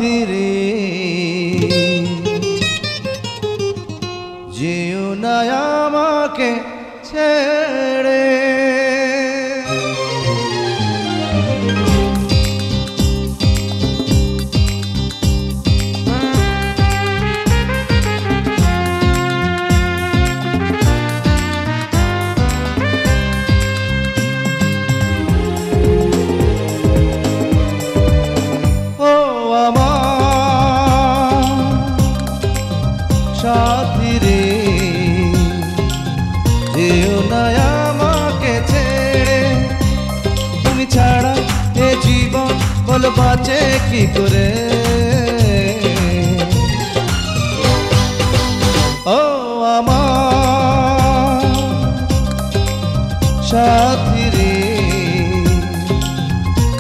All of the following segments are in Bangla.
সাথী রে যেও না আমাকে ছেড়ে। সাথী রে যেও না আমাকে ছেড়ে, তুমি ছাড়া এ জীবন বল বাঁচে কি করে। ও আমার সাথী রে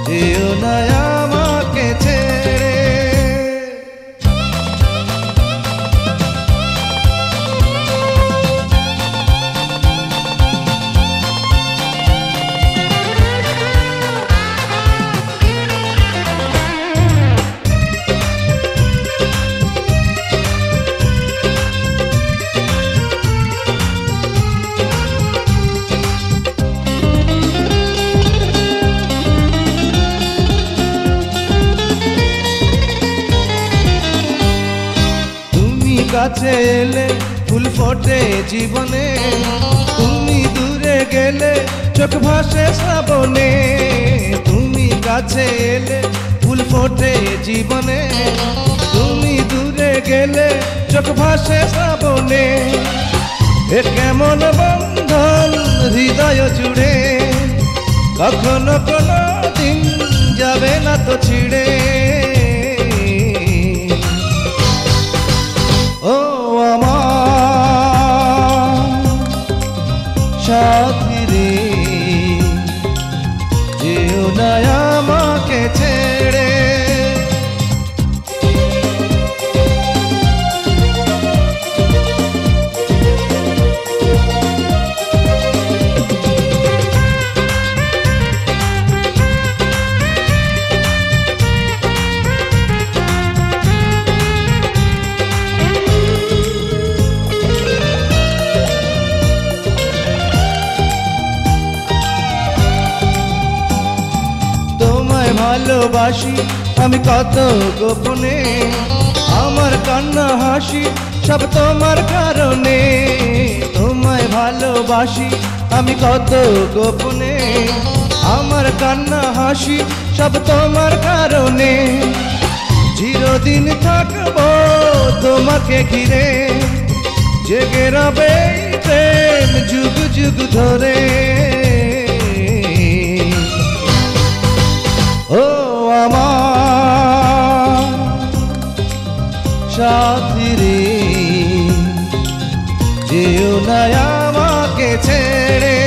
যেও না আমাকে ছেড়ে। কাছে এলে ফুল ফোটে জীবনে, তুমি দূরে গেলে চোখ ভাসে শ্রাবণে। তুমি কাছে এলে ফুল ফোটে জীবনে, তুমি দূরে গেলে চোখ ভাসে শ্রাবণে। এ কেমন বন্ধন হৃদয় জুড়ে, কখনো কোনো দিন যাবে না তো ছিড়ে। ও আমার সাথী রে যেও না আমাকে ছেড়ে। ভালোবাসি আমি কত গোপনে, আমার কান্না হাসি সব তোমার কারণে। তোমায় ভালোবাসি আমি কত গোপনে, আমার কান্না হাসি সব তোমার কারণে। চিরদিন থাকবো তোমাকে ঘিরে, জেগে রবে প্রেম যুগ যুগ ধরে। ও আমার সাথী রে যেও না আমাকে ছেড়ে।